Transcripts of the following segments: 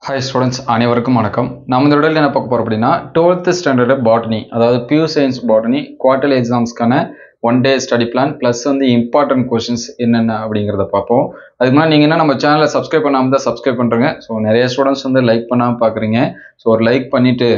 Hi students, அனைவருக்கும் வணக்கம். நாம் இந்த வீடியோல என்ன பார்க்க போறோம் அப்படின்னா 12th standard botany அதாவது pure science botany quarterly examsக்கான one day study plan plus வந்து important questions என்னென்ன அப்படிங்கறத பார்ப்போம். அதுக்கு முன்னாடி நீங்க என்ன நம்ம சேனலை சப்ஸ்கிரைப் பண்ணாம இருந்தா சப்ஸ்கிரைப் பண்றீங்க. ஸோ நிறைய ஸ்டூடெண்ட்ஸ் வந்து லைக் பண்ணாம பார்க்குறீங்க. ஸோ ஒரு லைக் பண்ணிட்டு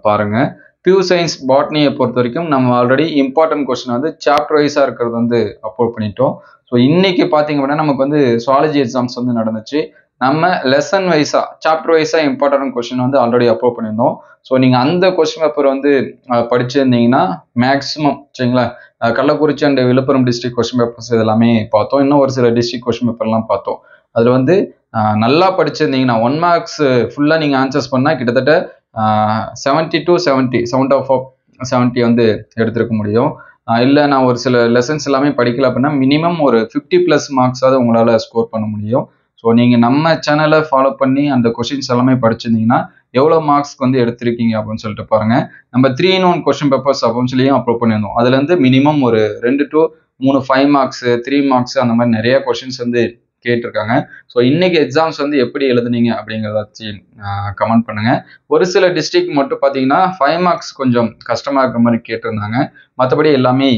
பாருங்க. பியூர் சயின்ஸ் பாட்னியை பொறுத்த வரைக்கும் நம்ம ஆல்ரெடி இம்பார்ட்டன்ட் கொஸ்டின் வந்து சாப்டர் வைஸாக இருக்கிறது வந்து அப்லோட் பண்ணிட்டோம். ஸோ இன்னைக்கு பார்த்தீங்க அப்படின்னா நமக்கு வந்து சுவாலஜி எக்ஸாம்ஸ் வந்து நடந்துச்சு. நம்ம லெசன் வைஸா சாப்டர் வைஸா இம்பார்ட்டன்ட் கொஸ்டின் வந்து ஆல்ரெடி அப்லோட் பண்ணியிருந்தோம். ஸோ நீங்கள் அந்த கொஸ்டின் பேப்பர் வந்து படிச்சிருந்தீங்கன்னா மேக்ஸிமம் சரிங்களா Kallakurichi and Viluppuram district question papers இதெல்லாமே பார்த்தோம். இன்னும் ஒரு சில டிஸ்ட்ரிக்ட் கொஸ்டின் பேப்பர்லாம் பார்த்தோம். அதில் வந்து நல்லா படிச்சிருந்தீங்கன்னா 1 மார்க்ஸ் ஃபுல்லாக நீங்கள் ஆன்சர்ஸ் பண்ணால் கிட்டத்தட்ட 70 to 70 70 வந்து எடுத்துருக்க முடியும். இல்லை நான் ஒரு சில லெசன்ஸ் எல்லாமே படிக்கல அப்படின்னா மினிமம் ஒரு 50+ மார்க்ஸாவது உங்களால் ஸ்கோர் பண்ண முடியும். ஸோ நீங்கள் நம்ம சேனலை ஃபாலோ பண்ணி அந்த கொஷின்ஸ் எல்லாமே படிச்சிருந்தீங்கன்னா எவ்வளோ மார்க்ஸ்க்கு வந்து எடுத்திருக்கீங்க அப்படின்னு சொல்லிட்டு பாருங்க. நம்ம 3-in-1 கொஸ்டின் பேப்பர்ஸ் அப்படின்னு சொல்லியும் அப்லோட் பண்ணியிருந்தோம். அதுலேருந்து மினிமம் ஒரு 2 to 3 5 மார்க்ஸ் 3 மார்க்ஸ் அந்த மாதிரி நிறைய கொஷின்ஸ் வந்து கேட்டிருக்காங்க. ஸோ இன்னைக்கு எக்ஸாம்ஸ் வந்து எப்படி எழுதுனீங்க அப்படிங்கிறத வச்சு கமெண்ட் பண்ணுங்க. ஒரு சில டிஸ்ட்ரிக்ட் மட்டும் பார்த்தீங்கன்னா 5 மார்க்ஸ் கொஞ்சம் கஷ்டமாக இருக்கிற மாதிரி கேட்டிருந்தாங்க. மற்றபடி எல்லாமே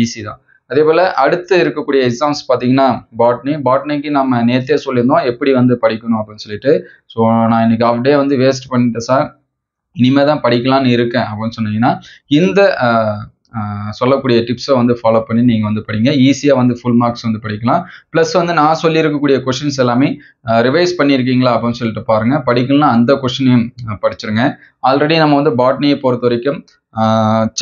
ஈஸி தான். அதே போல் அடுத்து இருக்கக்கூடிய எக்ஸாம்ஸ் பார்த்தீங்கன்னா பாட்னிக்கு நம்ம நேற்றே சொல்லியிருந்தோம் எப்படி வந்து படிக்கணும் அப்படின்னு சொல்லிட்டு. ஸோ நான் இன்னைக்கு ஆஃப் டே வந்து வேஸ்ட் பண்ணிட்டேன் சார், இனிமேல் தான் படிக்கலான்னு இருக்கேன் அப்படின்னு சொன்னீங்கன்னா இந்த சொல்லக்கூடிய டிப்ஸை வந்து ஃபாலோ பண்ணி நீங்கள் வந்து படிங்க. ஈஸியாக வந்து ஃபுல் மார்க்ஸ் வந்து படிக்கலாம். ப்ளஸ் வந்து நான் சொல்லியிருக்கக்கூடிய கொஷின்ஸ் எல்லாமே ரிவைஸ் பண்ணியிருக்கீங்களா அப்படின்னு சொல்லிட்டு பாருங்கள். படிக்கலன்னா அந்த கொஷினையும் படிச்சிருங்க. ஆல்ரெடி நம்ம வந்து பாட்னியை பொறுத்த வரைக்கும்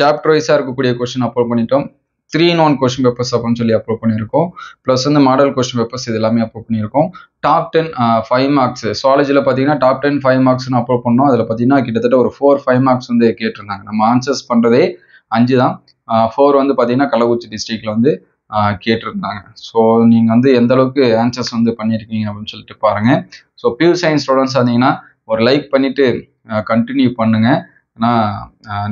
சாப்டர் வைஸாக இருக்கக்கூடிய கொஷின் அப்லோட் பண்ணிட்டோம். 3-in-1 கொஸ்டின் பேப்பர்ஸ் அப்படின்னு சொல்லி அப்லோட் பண்ணியிருக்கோம். ப்ளஸ் வந்து மாடல் கொஸ்டின் பேப்பர்ஸ் இது எல்லாமே அப்லோட் பண்ணியிருக்கோம். டாப் 10 5 மார்க்ஸ் சுவாலஜியில் பார்த்தீங்கன்னா டாப் 10 5 மார்க்ஸ்னு அப்லோட் பண்ணோம். அதில் பார்த்தீங்கன்னா கிட்டத்தட்ட ஒரு 4-5 மார்க்ஸ் வந்து கேட்டிருந்தாங்க. நம்ம ஆன்சர்ஸ் பண்ணுறதே 5 தான். 4 வந்து பார்த்தீங்கன்னா கள்ளக்குறிச்சி டிஸ்ட்ரிக்டில் வந்து கேட்டிருந்தாங்க. ஸோ நீங்கள் வந்து எந்த அளவுக்கு ஆன்சர்ஸ் வந்து பண்ணியிருக்கீங்க அப்படின்னு சொல்லிட்டு பாருங்கள். ஸோ பியூர் சயின்ஸ் ஸ்டூடெண்ட்ஸ் இருந்தீங்கன்னா ஒரு லைக் பண்ணிவிட்டு கண்டினியூ பண்ணுங்கள். ஏன்னா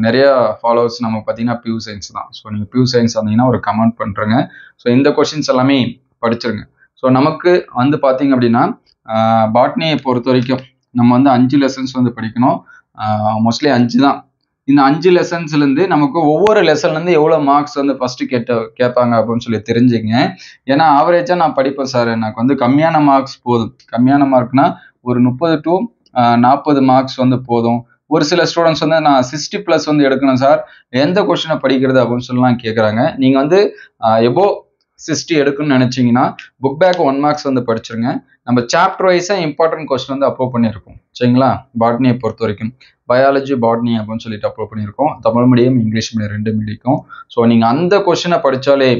நிறைய ஃபாலோவர்ஸ் நம்ம பார்த்தீங்கன்னா பியூர் சயின்ஸ் தான். ஸோ நீங்கள் பியூர் சயின்ஸ் வந்தீங்கன்னா ஒரு கமெண்ட் பண்ணுறேங்க. ஸோ இந்த கொஷின்ஸ் எல்லாமே படிச்சிருங்க. ஸோ நமக்கு வந்து பார்த்தீங்க அப்படின்னா பாட்னியை பொறுத்த வரைக்கும் நம்ம வந்து 5 லெசன்ஸ் வந்து படிக்கணும். மோஸ்ட்லி 5 தான். இந்த 5 லெசன்ஸ்லேருந்து நமக்கு ஒவ்வொரு லெசன்லேருந்து எவ்வளோ மார்க்ஸ் வந்து ஃபஸ்ட்டு கேட்பாங்க அப்படின்னு சொல்லி தெரிஞ்சுங்க. ஏன்னா ஆவரேஜாக நான் படிப்பேன் சார், எனக்கு வந்து கம்மியான மார்க்ஸ் போதும். கம்மியான மார்க்னா ஒரு 30 to 40 மார்க்ஸ் வந்து போதும். ஒரு சில ஸ்டூடெண்ட்ஸ் வந்து நான் 60+ வந்து எடுக்கணும் சார், எந்த கொஸ்டினை படிக்கிறது அப்படின்னு சொல்லலாம் கேட்குறாங்க. நீங்கள் வந்து எபோ 60 எடுக்கணும்னு நினச்சிங்கன்னா புக் பேக் 1 மார்க்ஸ் வந்து படிச்சிருங்க. நம்ம சாப்டர் வைஸாக இம்பார்ட்டன்ட் கொஸ்டின் வந்து அப்லோட் பண்ணியிருக்கோம் சரிங்களா. பாட்னியை பொறுத்த வரைக்கும் பயாலஜி பாட்னி அப்படின்னு சொல்லிட்டு அப்லோட் பண்ணியிருக்கோம். Tamil medium English medium 2 medium. So நீங்கள் அந்த கொஸ்டினை படித்தாலே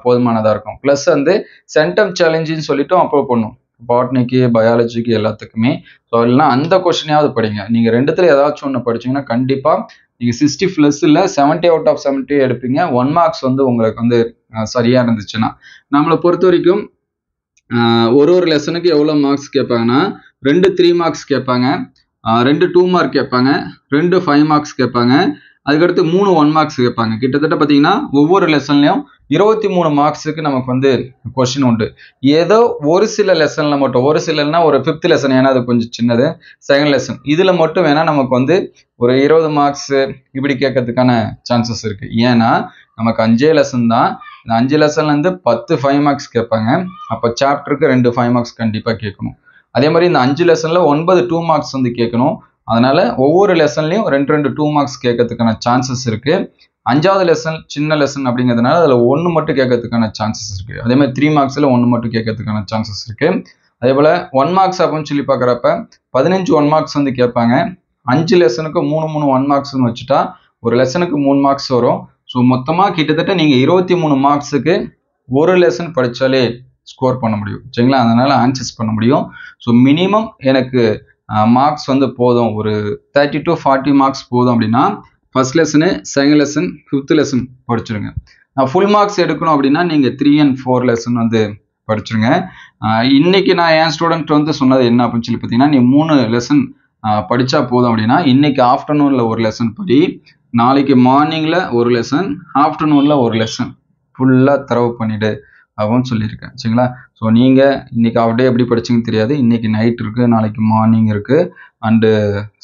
போதுமானதாக இருக்கும். ப்ளஸ் வந்து சென்டம் சேலஞ்சுன்னு சொல்லிட்டும் அப்லோட் பண்ணும் பாட்னிக்கு பயாலஜிக்கு எல்லாத்துக்குமே. ஸோ இல்லைனா அந்த கொஸ்டினையாவது படிங்க. நீங்கள் ரெண்டுத்துல ஏதாச்சும் ஒன்று படிச்சிங்கன்னா கண்டிப்பாக நீங்கள் 60+ இல்லை 70 out of 70 எடுப்பீங்க. 1 மார்க்ஸ் வந்து உங்களுக்கு வந்து சரியாக இருந்துச்சுன்னா. நம்மளை பொறுத்த வரைக்கும் ஒரு லெசனுக்கு எவ்வளோ மார்க்ஸ் கேட்பாங்கன்னா 2 3 மார்க்ஸ் கேட்பாங்க, 2 2 மார்க் கேட்பாங்க, 2 5 மார்க்ஸ் கேட்பாங்க, அதுக்கடுத்து 3 1 மார்க்ஸ் கேட்பாங்க. கிட்டத்தட்ட பார்த்தீங்கன்னா ஒவ்வொரு லெசன்லையும் 23 மார்க்ஸுக்கு நமக்கு வந்து கொஸ்டின் உண்டு. ஏதோ ஒரு சில லெசனில் மட்டும், ஒரு சிலன்னா ஒரு 5th லெசன், ஏன்னா அது கொஞ்சம் சின்னது, 2nd லெசன் இதில் மட்டும் வேணால் நமக்கு வந்து ஒரு 20 மார்க்ஸு இப்படி கேட்கறதுக்கான சான்சஸ் இருக்குது. ஏன்னா நமக்கு 5 லெசன் தான். இந்த 5 லெசன்லேருந்து 10 5 மார்க்ஸ் கேட்பாங்க. அப்போ சாப்டருக்கு 2 5 மார்க்ஸ் கண்டிப்பாக கேட்கணும். அதே மாதிரி இந்த 5 லெசனில் 9 2 மார்க்ஸ் வந்து கேட்கணும். அதனால ஒவ்வொரு லெசன்லையும் 2 2 மார்க்ஸ் கேட்கறதுக்கான சான்சஸ் இருக்கு. 5வது லெசன் சின்ன லெசன் அப்படிங்கிறதுனால அதில் 1 மட்டும் கேட்கறதுக்கான சான்சஸ் இருக்கு. அதே மாதிரி 3 மார்க்ஸில் 1 மட்டும் கேட்கறதுக்கான சான்சஸ் இருக்கு. அதே போல் 1 மார்க்ஸ் அப்படின்னு சொல்லி பார்க்குறப்ப 15 1 மார்க்ஸ் வந்து கேட்பாங்க. 5 லெசனுக்கு 3 1 மார்க்ஸ்னு வச்சுட்டா ஒரு லெசனுக்கு 3 மார்க்ஸ் வரும். ஸோ மொத்தமாக கிட்டத்தட்ட நீங்கள் 23 மார்க்ஸுக்கு ஒரு லெசன் படித்தாலே ஸ்கோர் பண்ண முடியும் சரிங்களா. அதனால ஆன்சர்ஸ் பண்ண முடியும். ஸோ மினிமம் எனக்கு மார்க்ஸ் வந்து போதும், ஒரு 30 to 40 மார்க்ஸ் போதும் அப்படின்னா first lesson 2nd lesson 5th lesson படிச்சிருங்க. ஃபுல் மார்க்ஸ் எடுக்கணும் அப்படின்னா நீங்கள் 3 and 4 லெசன் வந்து படிச்சிருங்க. இன்னைக்கு நான் என் ஸ்டூடெண்ட் வந்து சொன்னது என்ன அப்படின்னு சொல்லி பார்த்தீங்கன்னா, நீ 3 லெசன் படித்தா போதும் அப்படின்னா இன்னைக்கு ஆஃப்டர்நூனில் ஒரு லெசன் படி, நாளைக்கு மார்னிங்கில் ஒரு லெசன், ஆஃப்டர்நூனில் ஒரு லெசன் ஃபுல்லாக தரவு பண்ணிவிடு அப்படின்னு சொல்லியிருக்கேன். சரிங்களா? ஸோ நீங்கள் இன்றைக்கி ஆஃப் டே எப்படி படிச்சிங்கன்னு தெரியாது. இன்றைக்கி நைட் இருக்குது, நாளைக்கு மார்னிங் இருக்குது, அண்டு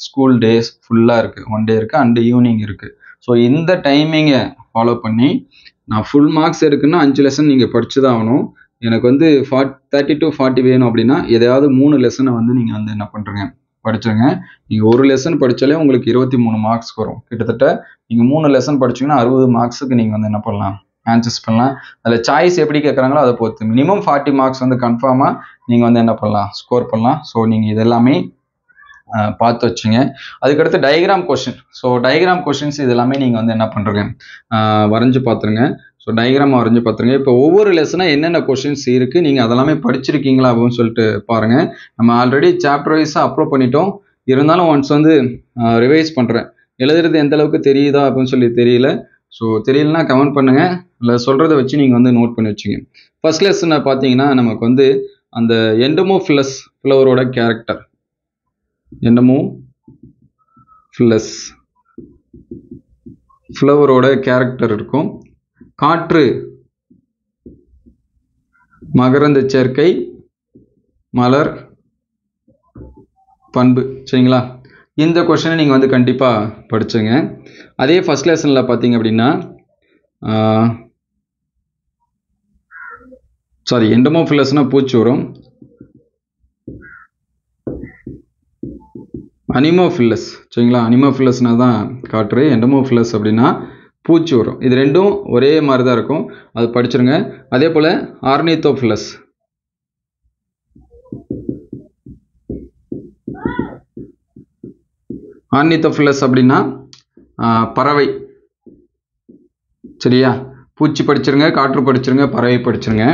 ஸ்கூல் டேஸ் ஃபுல்லாக இருக்குது, 1 டே இருக்குது, அண்டு ஈவினிங் இருக்குது. ஸோ இந்த டைமிங்கை ஃபாலோ பண்ணி நான் ஃபுல் மார்க்ஸ் எடுக்குன்னா 5 லெசன் நீங்கள் படிச்சு தான் ஆகணும். எனக்கு வந்து 30 to 40 வேணும் அப்படின்னா எதையாவது 3 லெசனை வந்து நீங்கள் வந்து என்ன பண்ணுறீங்க, படிச்சுருங்க. நீங்கள் ஒரு லெசன் படித்தாலே உங்களுக்கு 23 மார்க்ஸ் வரும். கிட்டத்தட்ட நீங்கள் 3 லெசன் படிச்சிங்கன்னா 60 மார்க்ஸுக்கு நீங்கள் வந்து என்ன பண்ணலாம், ஆன்சர்ஸ் பண்ணலாம். அதில் சாய்ஸ் எப்படி கேட்குறாங்களோ அதை பொறுத்து மினிமம் 40 மார்க்ஸ் வந்து கன்ஃபார்மாக நீங்கள் வந்து என்ன பண்ணலாம், ஸ்கோர் பண்ணலாம். ஸோ நீங்கள் இதெல்லாமே பார்த்து வச்சுங்க. அதுக்கடுத்து diagram question. So diagram questions இது எல்லாமே நீங்கள் வந்து என்ன பண்ணுறீங்க, வரைஞ்சி பார்த்துருங்க. ஸோ டயக்ராம் வரைஞ்சி பார்த்துருங்க. இப்போ ஒவ்வொரு லெசனாக என்னென்ன கொஷின்ஸ் இருக்குது, நீங்கள் அதெல்லாமே படிச்சிருக்கீங்களா அப்படின்னு சொல்லிட்டு பாருங்கள். நம்ம ஆல்ரெடி சாப்டர் வைஸாக அப்லோட் பண்ணிட்டோம். இருந்தாலும் ஒன்ஸ் வந்து ரிவைஸ் பண்ணுறேன். எழுதுறது எந்த அளவுக்கு தெரியுதா அப்படின்னு சொல்லி தெரியல. ஸோ தெரியலனா கமெண்ட் பண்ணுங்கள். இல்லை சொல்கிறத வச்சு நீங்கள் வந்து நோட் பண்ணி வச்சுங்க. ஃபர்ஸ்ட் லெசனை பார்த்தீங்கன்னா நமக்கு வந்து அந்த எண்டமோஃபிலஸ் ஃப்ளவரோட கேரக்டர், எண்டமோஃபிலஸ் ஃப்ளவரோட கேரக்டர் இருக்கும். காற்று, மகரந்த சேர்க்கை, மலர் பண்பு. சரிங்களா? இந்த கொஸ்டினை நீங்கள் வந்து கண்டிப்பாக படிச்சுங்க. அதே ஃபர்ஸ்ட் லெசனில் பார்த்தீங்க அப்படின்னா எண்டமோஃபிலஸ்னால் பூச்சி வரும். அனிமோஃபிலஸ். சரிங்களா? அனிமோஃபிலஸ்னா தான் காற்று, எண்டமோஃபிலஸ் அப்படின்னா பூச்சி வரும். இது ரெண்டும் ஒரே மாதிரி தான் இருக்கும், அது படிச்சிருங்க. அதே போல் ஆர்னித்தோஃபிலஸ், ஆர்னித்தோஃபிலஸ் அப்படின்னா பறவை. சரியா? பூச்சி படிச்சிருங்க, காற்று படிச்சிருங்க, பறவை படிச்சிருங்க.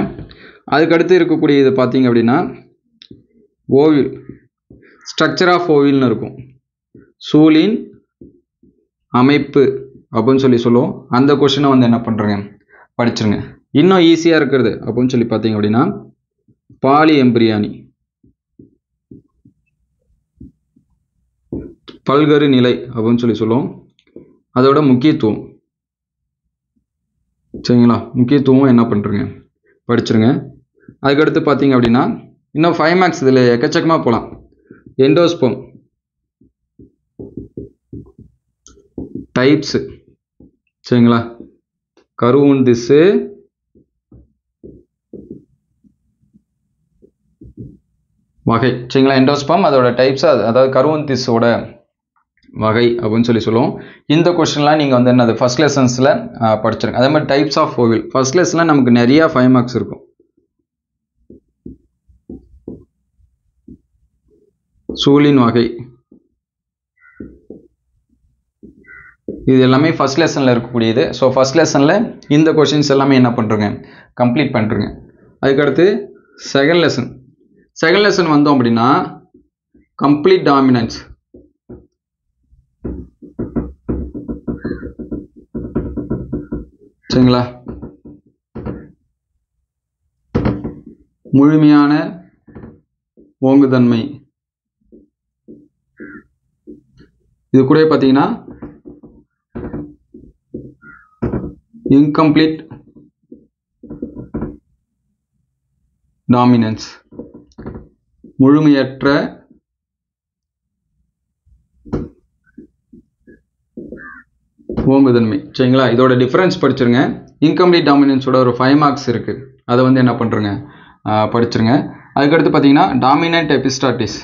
அதுக்கடுத்து இருக்கக்கூடிய இது பார்த்தீங்க அப்படின்னா ஓவில், ஸ்ட்ரக்சர் ஆஃப் ஓவில்னு இருக்கும். சூழின் அமைப்பு அப்படின்னு சொல்லி சொல்லுவோம். அந்த கொஸ்டினை வந்து என்ன பண்ணுறேங்க, படிச்சிருங்க. இன்னும் ஈஸியாக இருக்கிறது அப்படின்னு சொல்லி பார்த்தீங்க அப்படின்னா பாலி எம்பிரியானி, பல்கரு நிலை அப்படின்னு சொல்லி சொல்லுவோம். அதோட முக்கியத்துவம். சரிங்களா? முக்கியத்துவம் என்ன பண்ணுறீங்க, படிச்சிருங்க. அதுக்கடுத்து பார்த்தீங்க அப்படின்னா இன்னும் 5 மார்க்ஸ் இதில் எக்கச்சக்கமாக போகலாம். Endosperm, types. சரிங்களா? கருவுன் திசு, வகை. சரிங்களா? எண்டோஸ்பம் அதோட டைப்ஸ், அதாவது கருவுன் திசோட வகை அப்படின்னு சொல்லி சொல்லுவோம். இந்த கொஸ்டின்லாம் நீங்கள் வந்து என்னது ஃபர்ஸ்ட் லெசன்ஸில் படிச்சிருங்க. அதே மாதிரி டைப்ஸ் ஆஃப் ஓவில் ஃபர்ஸ்ட் லெசனில் நமக்கு நிறையா 5 மார்க்ஸ் இருக்கும். சூழின் வகை, இது எல்லாமே ஃபர்ஸ்ட் லெசனில் இருக்கக்கூடியது. ஸோ ஃபர்ஸ்ட் லெசனில் இந்த கொஷின்ஸ் எல்லாமே என்ன பண்ணுறங்க, கம்ப்ளீட் பண்ணுறங்க. அதுக்கடுத்து செகண்ட் லெசன் வந்தோம் அப்படின்னா கம்ப்ளீட் டாமினன்ஸ். சரிங்களா? முழுமையான ஓங்குதன்மை. இது கூட பார்த்தீங்கன்னா இன்கம்ப்ளீட் டாமினன்ஸ், முழுமையற்ற ஓங்குதன்மை. சரிங்களா? இதோட டிஃபரன்ஸ் படிச்சிருங்க. இன்கம்ப்ளீட் டாமினன்ஸோட ஒரு 5 மார்க்ஸ் இருக்குது, அதை வந்து என்ன பண்ணுறங்க, படிச்சிருங்க. அதுக்கடுத்து பார்த்தீங்கன்னா dominant epistasis.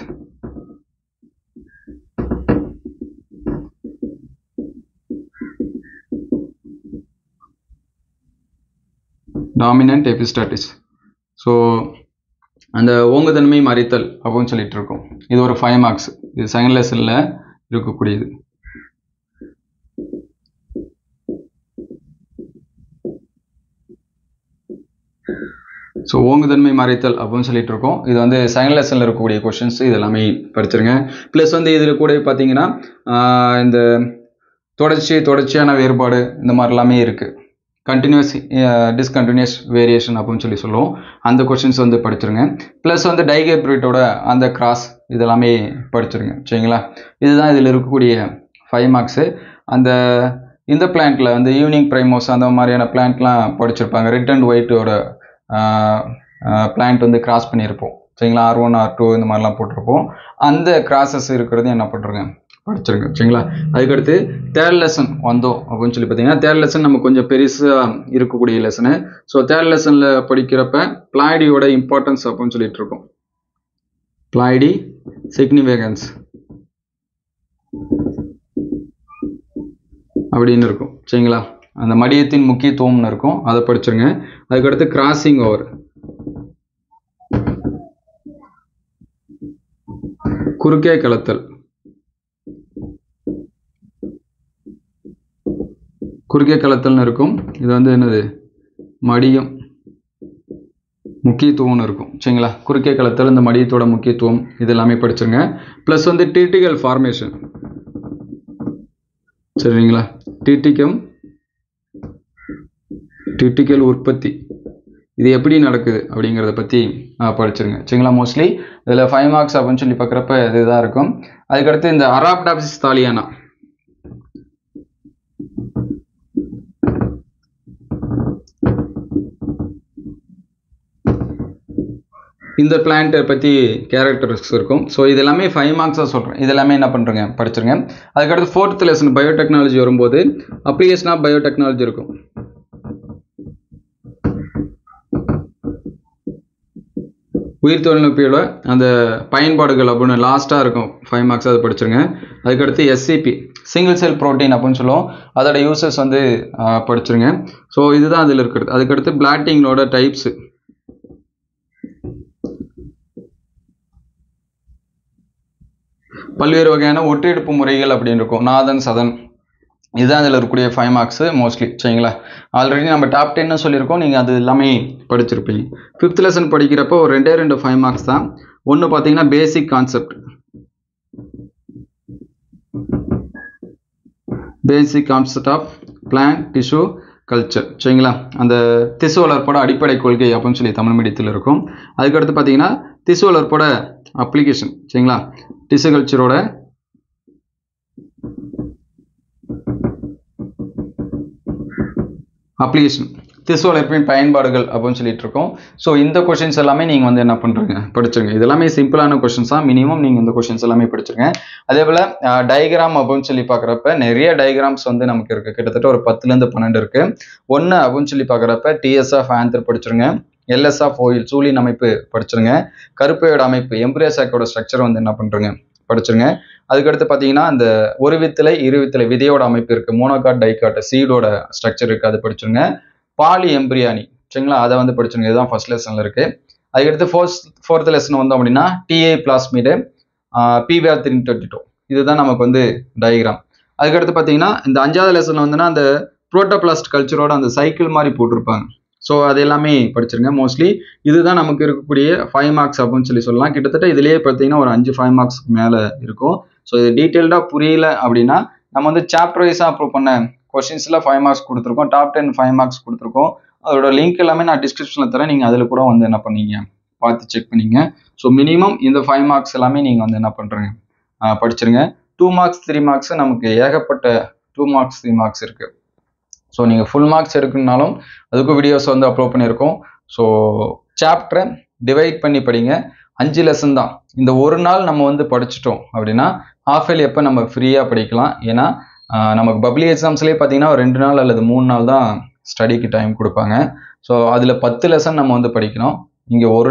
Dominant epistasis. So அந்த ஓங்குதன்மை மறைத்தல் அப்படின்னு சொல்லிட்டு இருக்கோம். இது ஒரு 5 மார்க்ஸ். இது செகண்ட் லெசனில் இருக்கக்கூடியது. ஸோ ஓங்குதன்மை மறைத்தல் அப்படின்னு சொல்லிட்டு இருக்கோம். இது வந்து செகண்ட் லெசனில் இருக்கக்கூடிய கொஷின்ஸ், இது எல்லாமே படிச்சிருங்க. ப்ளஸ் வந்து இதில் கூட பார்த்தீங்கன்னா இந்த தொடர்ச்சியான வேறுபாடு இந்த மாதிரி எல்லாமே இருக்குது. கண்டினியூஸ் டிஸ்கண்டினியூஸ் வேரியேஷன் அப்படின்னு சொல்லி சொல்லுவோம். அந்த கொஷின்ஸ் வந்து படிச்சிருங்க. ப்ளஸ் வந்து டைகேப்ரிட்டோட அந்த கிராஸ் இதெல்லாமே படிச்சிருங்க. சரிங்களா? இதுதான் இதில் இருக்கக்கூடிய 5 மார்க்ஸு. இந்த பிளான்ட்டில் வந்து ஈவினிங் ப்ரைமோஸ் அந்த மாதிரியான பிளான்ட்லாம் படிச்சிருப்பாங்க. ரெட் அண்ட் ஒயிட்டோட பிளான்ட் வந்து கிராஸ் பண்ணியிருப்போம் சரிங்களா. R1 R2 இந்த மாதிரிலாம் போட்டிருப்போம். அந்த கிராசஸ் இருக்கிறது என்ன பண்ணுறங்க படிச்சிருங்க சரிங்களா. அதுக்கடுத்து தேர்ட் லெசன் வந்தோம் அப்படின்னு சொல்லி பார்த்தீங்கன்னா தேர்ட் லெசன் நம்ம கொஞ்சம் பெருசாக இருக்கக்கூடிய லெசனு. ஸோ தேர்ட் லெசனில் படிக்கிறப்ப பிளாய்டியோட இம்பார்ட்டன்ஸ் அப்படின்னு சொல்லிட்டு இருக்கோம். பிளாய்டி சிக்னிஃபிகன்ஸ் அப்படின்னு இருக்கும் சரிங்களா. அந்த மடியத்தின் முக்கியத்துவம்னு இருக்கும், அதை படிச்சிருங்க. அதுக்கடுத்து கிராசிங் ஓவர், குறுக்கே கலத்தல், குறுக்கே கலத்தல்னு இருக்கும். இது வந்து என்னது மடியம் முக்கியத்துவம்னு இருக்கும் சரிங்களா. குறுக்கே கலத்தல் இந்த மடியத்தோட முக்கியத்துவம் இது எல்லாமே படிச்சிருங்க. ப்ளஸ் வந்து டிடிகல் ஃபார்மேஷன் சரிங்களா. டிடிகல் உற்பத்தி இது எப்படி நடக்குது அப்படிங்கிறத பற்றி படிச்சிருங்க சரிங்களா. மோஸ்ட்லி இதில் 5 மார்க்ஸ் அப்படின்னு சொல்லி பார்க்குறப்ப இதுதான் இருக்கும். அதுக்கடுத்து இந்த அராப்டாப்சிஸ் தாலியானா, இந்த பிளான்ட்டை பற்றி கேரக்டரிஸ்டிக்ஸ் இருக்கும். ஸோ இது எல்லாமே 5 மார்க்ஸாக சொல்கிறேன். இது எல்லாமே என்ன பண்ணுறேங்க படிச்சிருங்க. அதுக்கடுத்து 4th லெசன் பயோடெக்னாலஜி வரும்போது அப்ளிகேஷன் ஆஃப் பயோடெக்னாலஜி இருக்கும். உயிர் தொழில்நுட்பியோட அந்த பயன்பாடுகள் அப்படின்னு லாஸ்ட்டாக இருக்கும் 5 மார்க்ஸ், அதை படிச்சிருங்க. அதுக்கடுத்து SCP சிங்கிள் செல் ப்ரோட்டீன் அப்படின்னு சொல்லுவோம், அதோட யூசஸ் வந்து படிச்சிருங்க. ஸோ இதுதான் அதில் இருக்கிறது. அதுக்கடுத்து பிளாட்டிங்கோட டைப்ஸு, பல்வேறு வகையான ஒற்றெடுப்பு முறைகள் அப்படின்னு இருக்கும். நாதன் சதன் இதுதான் அதில் இருக்கக்கூடிய 5 மார்க்ஸு மோஸ்ட்லி சரிங்களா. ஆல்ரெடி நம்ம டாப் 10 சொல்லியிருக்கோம், நீங்கள் அது எல்லாமே படிச்சிருப்பீங்க. 5th லெசன் படிக்கிறப்போ ஒரு 2 5 மார்க்ஸ் தான். ஒன்று பார்த்தீங்கன்னா basic concept, of plant tissue culture சரிங்களா. அந்த திசு வளர்ப்போட அடிப்படை கொள்கை அப்படின்னு சொல்லி தமிழ் மீடியத்தில் இருக்கும். அதுக்கடுத்து பார்த்தீங்கன்னா திசு வளர்ப்போட அப்ளிகேஷன் சரிங்களா. டிஷ்யூ கல்ச்சரோட அப்ளிகேஷன், திசு வளர்ப்பின் பயன்பாடுகள் அப்படின்னு சொல்லிட்டு இருக்கோம். ஸோ இந்த கொஷின்ஸ் எல்லாமே நீங்கள் வந்து என்ன பண்ணுறீங்க படிச்சிருங்க. இது எல்லாமே சிம்பிளான கொஷின்ஸ் தான், மினிமம் நீங்கள் இந்த கொஷின்ஸ் எல்லாமே படிச்சிருங்க. அதே போல் டயக்ராம் அப்படின்னு சொல்லி பார்க்குறப்ப நிறைய டயக்ராம்ஸ் வந்து நமக்கு இருக்குது, கிட்டத்தட்ட ஒரு 10லேருந்து 12 இருக்குது. ஒன்று அப்படின்னு சொல்லி பார்க்குறப்ப TS ஆஃப் ஆந்தர் படிச்சிருங்க, LS ஆஃப் ஓயில் சூழின் அமைப்பு படிச்சிருங்க, கருப்பையோட அமைப்பு எம்ப்ரியோசாக்கோட ஸ்ட்ரக்சர் வந்து என்ன பண்ணுறங்க படிச்சிருங்க. அதுக்கடுத்து பார்த்தீங்கன்னா இந்த ஒரு வித்திலை இரு வித்திலை விதையோட அமைப்பு இருக்குது, மோனோகாட் டைகாட் சீடோட ஸ்ட்ரக்சர் இருக்குது, அது படிச்சிருங்க. பாலி எம்பிரியானி சரிங்களா, அதை வந்து படிச்சிருங்க. இதுதான் ஃபர்ஸ்ட் லெசனில் இருக்குது. அதுக்கடுத்து ஃபோர்த் லெசன் வந்தோம் அப்படின்னா TA பிளாஸ்மிடு PBr 322 இதுதான் நமக்கு வந்து டயக்ராம். அதுக்கடுத்து பார்த்தீங்கன்னா இந்த 5வது லெசனில் வந்துன்னா அந்த புரோட்டோபிளாஸ்ட் கல்ச்சரோட அந்த சைக்கிள் மாதிரி போட்டிருப்பாங்க. ஸோ அது எல்லாமே படிச்சிருங்க. மோஸ்ட்லி இதுதான் நமக்கு இருக்கக்கூடிய 5 மார்க்ஸ் அப்படின்னு சொல்லலாம். கிட்டத்தட்ட இதுலேயே பார்த்தீங்கன்னா ஒரு 5 மார்க்ஸ்க்கு மேலே இருக்கும். ஸோ இது டீட்டெயில்டாக புரியல அப்படின்னா நம்ம வந்து சாப்டர் வைஸாக அப்ரூவ் பண்ண கொஸ்டின்ஸில் 5 மார்க்ஸ் கொடுத்துருக்கோம், டாப் 10 5 மார்க்ஸ் கொடுத்துருக்கோம். அதோட லிங்க் எல்லாமே நான் டிஸ்கிரிப்ஷனில் தரேன், நீங்கள் அதில் கூட வந்து என்ன பண்ணீங்க பார்த்து செக் பண்ணிங்க. ஸோ மினிமம் இந்த 5 மார்க்ஸ் எல்லாமே நீங்கள் வந்து என்ன பண்ணுறீங்க படிச்சிருங்க. 2 மார்க்ஸ் 3 மார்க்ஸ் நமக்கு ஏகப்பட்ட 2 மார்க்ஸ் 3 மார்க்ஸ் இருக்குது. ஸோ நீங்கள் ஃபுல் மார்க்ஸ் எடுக்கணும்னாலும் அதுக்கும் வீடியோஸ் வந்து அப்லோட் பண்ணியிருக்கோம். ஸோ சாப்டரை டிவைட் பண்ணி படிங்க. 5 லெசன் தான். இந்த ஒரு நாள் நம்ம வந்து படிச்சிட்டோம் அப்படின்னா ஹாஃப் இயர்லி எப்போ நம்ம ஃப்ரீயாக படிக்கலாம். ஏன்னா நமக்கு பப்ளிக் எக்ஸாம்ஸ்லேயே பார்த்தீங்கன்னா ஒரு 2 நாள் அல்லது 3 நாள் தான் ஸ்டடிக்கு டைம் கொடுப்பாங்க. ஸோ அதில் 10 லெசன் நம்ம வந்து படிக்கணும். இங்கே ஒரு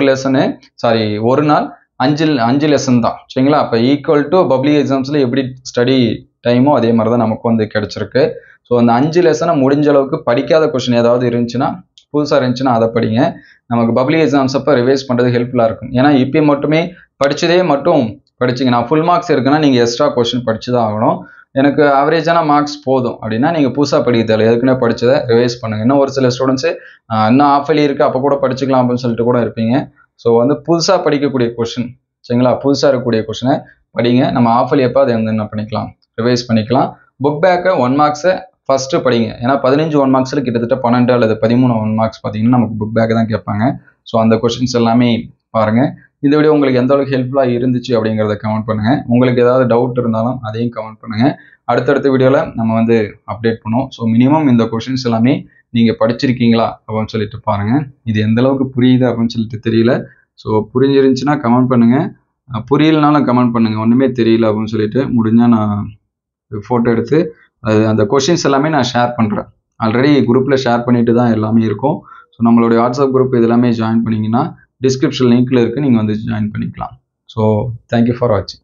நாள் 5 லெசன் தான் சரிங்களா. அப்போ ஈக்குவல் டு பப்ளிக் எக்ஸாம்ஸில் எப்படி ஸ்டடி டைமோ அதே மாதிரி தான் நமக்கு வந்து கிடச்சிருக்கு. ஸோ அந்த 5 லெசனை முடிஞ்ச அளவுக்கு படிக்காத கொஸ்டின் ஏதாவது இருந்துச்சுன்னா, புதுசாக இருந்துச்சுன்னா அதை படிங்க. நமக்கு பப்ளிக் எக்ஸாம்ஸ் அப்போ ரிவைஸ் பண்ணுறது ஹெல்ப்ஃபுல்லாக இருக்கும். ஏன்னா இப்போ மட்டுமே படித்ததே மட்டும் படிச்சிங்க, நான் ஃபுல் மார்க்ஸ் இருக்குன்னா நீங்கள் எக்ஸ்ட்ரா கொஸ்டின் படித்து தான் ஆகணும். எனக்கு ஆவரேஜான மார்க்ஸ் போதும் அப்படின்னா நீங்கள் புதுசாக படிக்க தேவை, எதுக்குன்னே படித்ததை ரிவைஸ் பண்ணுங்கள். இன்னும் ஒரு சில ஸ்டூடெண்ட்ஸு இன்னும் ஆஃப் இயர்லி இருக்குது அப்போ கூட படிச்சுக்கலாம் அப்படின்னு சொல்லிட்டு கூட இருப்பீங்க. ஸோ வந்து புதுசாக படிக்கக்கூடிய கொஸ்டின் சரிங்களா, புதுசாக இருக்கக்கூடிய கொஸ்டினை படிங்க. நம்ம ஆஃப் இயர்லி அப்போ அதை வந்து என்ன பண்ணிக்கலாம், ரிவைஸ் பண்ணிக்கலாம். புக் பேக்கை 1 மார்க்ஸை ஃபஸ்ட்டு படிங்க. ஏன்னா 15 1 மார்க்ஸில் கிட்டத்தட்ட 12 அல்லது 13 1 மார்க்ஸ் பார்த்தீங்கன்னா நமக்கு புக் பேக் தான் கேட்பாங்க. ஸோ அந்த கொஸ்டின்ஸ் எல்லாமே பாருங்கள். இந்த வீடியோ உங்களுக்கு எந்த அளவுக்கு ஹெல்ப்ஃபுல்லாக இருந்துச்சு அப்படிங்கிறத கமெண்ட் பண்ணுங்கள். உங்களுக்கு ஏதாவது டவுட் இருந்தாலும் அதையும் கமெண்ட் பண்ணுங்கள். அடுத்தடுத்த வீடியோவில் நம்ம வந்து அப்டேட் பண்ணுவோம். ஸோ மினிமம் இந்த கொஸ்டின்ஸ் எல்லாமே நீங்கள் படிச்சிருக்கீங்களா அப்படின்னு சொல்லிட்டு பாருங்கள். இது எந்த அளவுக்கு புரியுது அப்படின்னு சொல்லிட்டு தெரியல. ஸோ புரிஞ்சிருந்துச்சுன்னா கமெண்ட் பண்ணுங்கள், புரியலனாலும் கமெண்ட் பண்ணுங்கள். ஒன்றுமே தெரியல அப்படின்னு சொல்லிட்டு முடிஞ்சால் நான் ஃபோட்டோ எடுத்து அந்த கொஷின்ஸ் எல்லாமே நான் ஷேர் பண்ணுறேன். ஆல்ரெடி குரூப்பில் ஷேர் பண்ணிட்டு தான் எல்லாமே இருக்கும். ஸோ நம்மளுடைய வாட்ஸ்அப் குரூப் இது எல்லாமே ஜாயின் பண்ணிங்கன்னா டிஸ்கிரிப்ஷன் லிங்க்கில் இருக்குது, நீங்கள் வந்து ஜாயின் பண்ணிக்கலாம். ஸோ தேங்க்யூ ஃபார் வாட்சிங்.